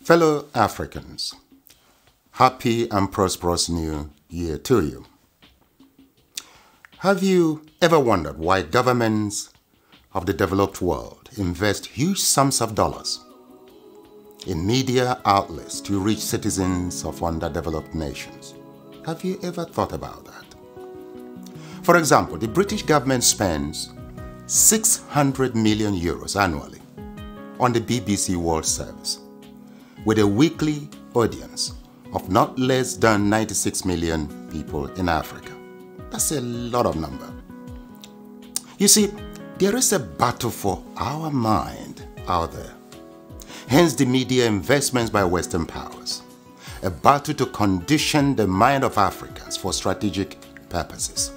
Fellow Africans, happy and prosperous new year to you. Have you ever wondered why governments of the developed world invest huge sums of dollars in media outlets to reach citizens of underdeveloped nations? Have you ever thought about that? For example, the British government spends 600 million euros annually on the BBC World Service, with a weekly audience of not less than 96 million people in Africa. That's a lot of number. You see, there is a battle for our mind out there. Hence the media investments by Western powers. A battle to condition the mind of Africans for strategic purposes.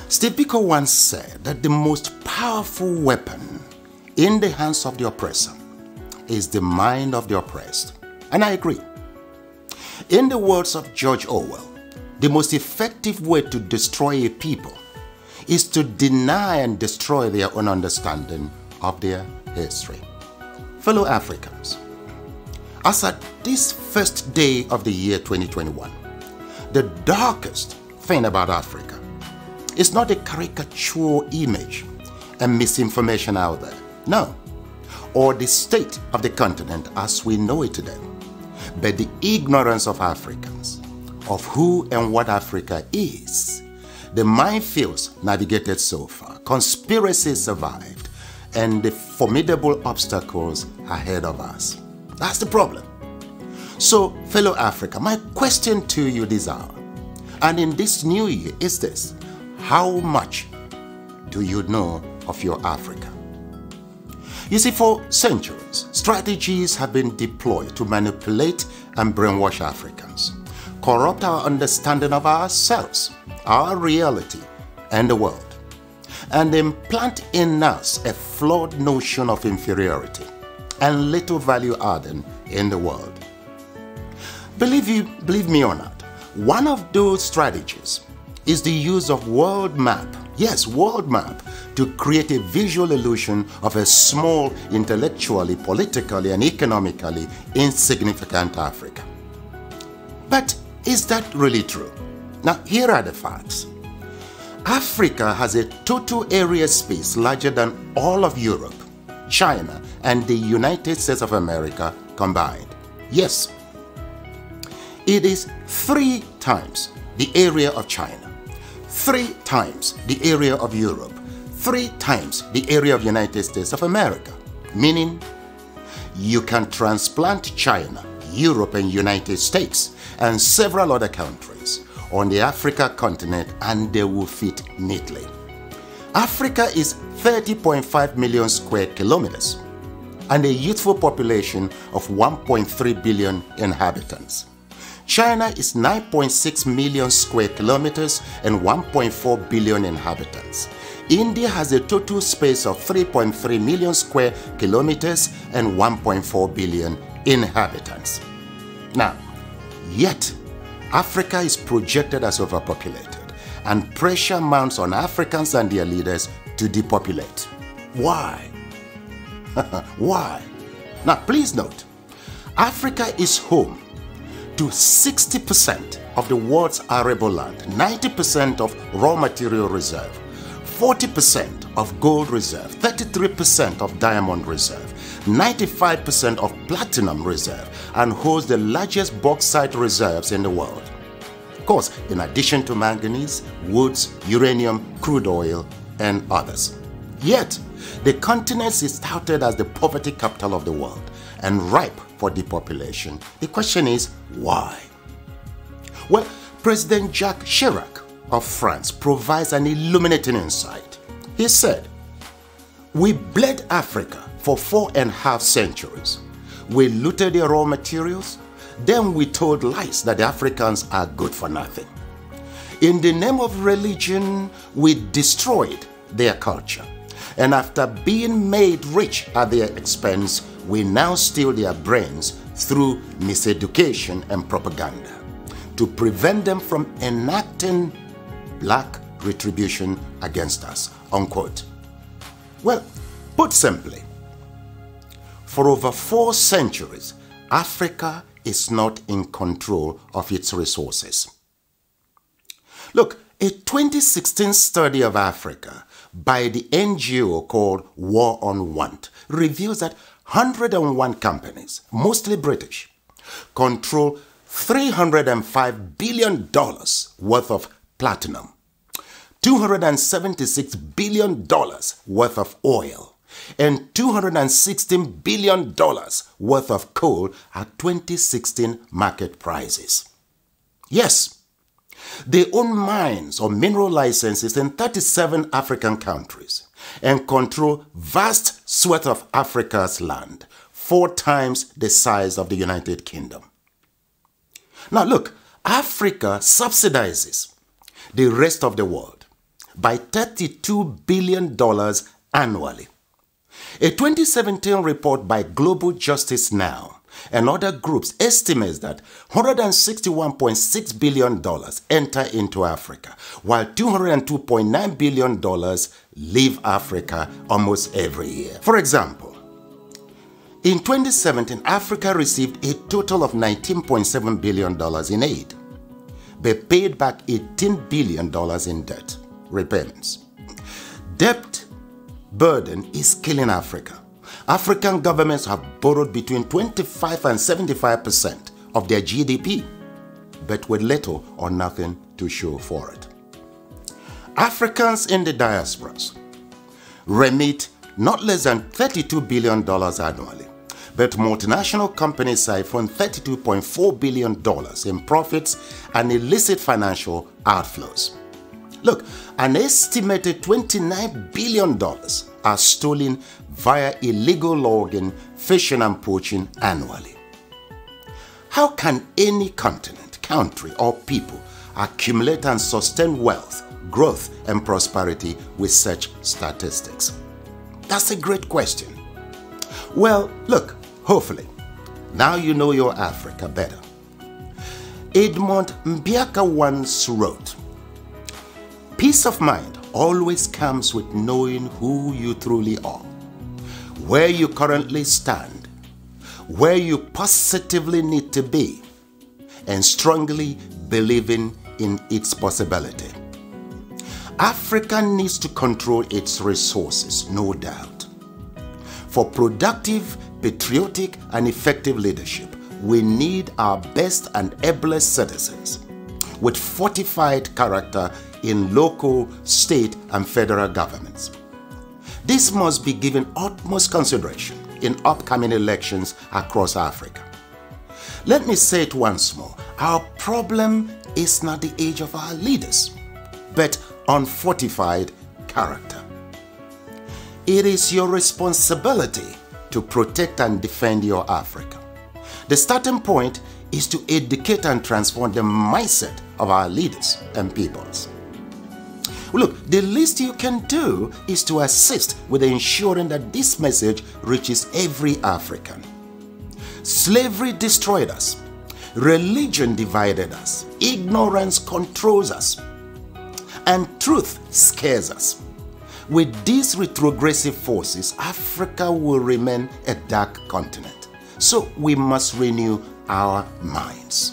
Steve Biko once said that the most powerful weapon in the hands of the oppressor is the mind of the oppressed. And I agree. In the words of George Orwell, the most effective way to destroy a people is to deny and destroy their own understanding of their history. Fellow Africans, as at this first day of the year 2021, the darkest thing about Africa is not a caricature image and misinformation out there. No. Or the state of the continent as we know it today, but the ignorance of Africans, of who and what Africa is, the minefields navigated so far, conspiracies survived, and the formidable obstacles ahead of us. That's the problem. So, fellow Africa, my question to you this hour, and in this new year, is this: how much do you know of your Africa? You see, for centuries, strategies have been deployed to manipulate and brainwash Africans, corrupt our understanding of ourselves, our reality, and the world, and implant in us a flawed notion of inferiority and little value adding in the world. Believe me or not, one of those strategies is the use of world map. Yes, world map, to create a visual illusion of a small, intellectually, politically, and economically insignificant Africa. But is that really true? Now, here are the facts. Africa has a total area space larger than all of Europe, China, and the United States of America combined. Yes, it is 3 times the area of China, 3 times the area of Europe, 3 times the area of United States of America. Meaning, you can transplant China, Europe, and United States, and several other countries on the Africa continent, and they will fit neatly. Africa is 30.5 million square kilometers and a youthful population of 1.3 billion inhabitants. China is 9.6 million square kilometers and 1.4 billion inhabitants. India has a total space of 3.3 million square kilometers and 1.4 billion inhabitants. Now, yet, Africa is projected as overpopulated, and pressure mounts on Africans and their leaders to depopulate. Why? Why? Now, please note, Africa is home to 60% of the world's arable land, 90% of raw material reserve, 40% of gold reserve, 33% of diamond reserve, 95% of platinum reserve, and holds the largest bauxite reserves in the world. Of course, in addition to manganese, woods, uranium, crude oil, and others. Yet, the continent is touted as the poverty capital of the world and ripe for depopulation. The question is, why? Well, President Jacques Chirac of France provides an illuminating insight. He said, "We bled Africa for 4.5 centuries. We looted their raw materials, then we told lies that the Africans are good for nothing. In the name of religion, we destroyed their culture. And after being made rich at their expense, we now steal their brains through miseducation and propaganda to prevent them from enacting black retribution against us," unquote. Well, put simply, for over 4 centuries, Africa is not in control of its resources. Look, a 2016 study of Africa by the NGO called War on Want reveals that 101 companies, mostly British, control $305 billion worth of platinum, $276 billion worth of oil, and $216 billion worth of coal at 2016 market prices. Yes, they own mines or mineral licenses in 37 African countries and control vast swaths of Africa's land, 4 times the size of the United Kingdom. Now look, Africa subsidizes the rest of the world by $32 billion annually. A 2017 report by Global Justice Now and other groups estimates that $161.6 billion enter into Africa, while $202.9 billion leave Africa almost every year. For example, in 2017, Africa received a total of $19.7 billion in aid, but paid back $18 billion in debt repayments. Debt burden is killing Africa. African governments have borrowed between 25 and 75% of their GDP, but with little or nothing to show for it. Africans in the diasporas remit not less than $32 billion annually, but multinational companies siphon $32.4 billion in profits and illicit financial outflows. Look, an estimated $29 billion are stolen via illegal logging, fishing and poaching annually. How can any continent, country or people accumulate and sustain wealth, growth and prosperity with such statistics? That's a great question. Well, look, hopefully, now you know your Africa better. Edmund Mbiaka once wrote, "Peace of mind always comes with knowing who you truly are, where you currently stand, where you positively need to be, and strongly believing in its possibility." Africa needs to control its resources, no doubt. For productive, patriotic, and effective leadership, we need our best and ablest citizens with fortified character in local, state, and federal governments. This must be given utmost consideration in upcoming elections across Africa. Let me say it once more, our problem is not the age of our leaders, but unfortified character. It is your responsibility to protect and defend your Africa. The starting point is to educate and transform the mindset of our leaders and peoples. Look, the least you can do is to assist with ensuring that this message reaches every African. Slavery destroyed us. Religion divided us. Ignorance controls us. And truth scares us. With these retrogressive forces, Africa will remain a dark continent. So we must renew our minds.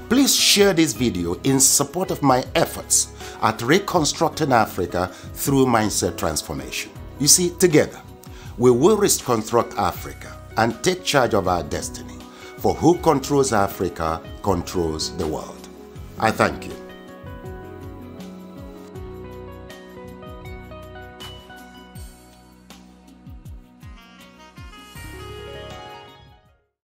Please share this video in support of my efforts at reconstructing Africa through mindset transformation. You see, together, we will reconstruct Africa and take charge of our destiny. For who controls Africa controls the world. I thank you.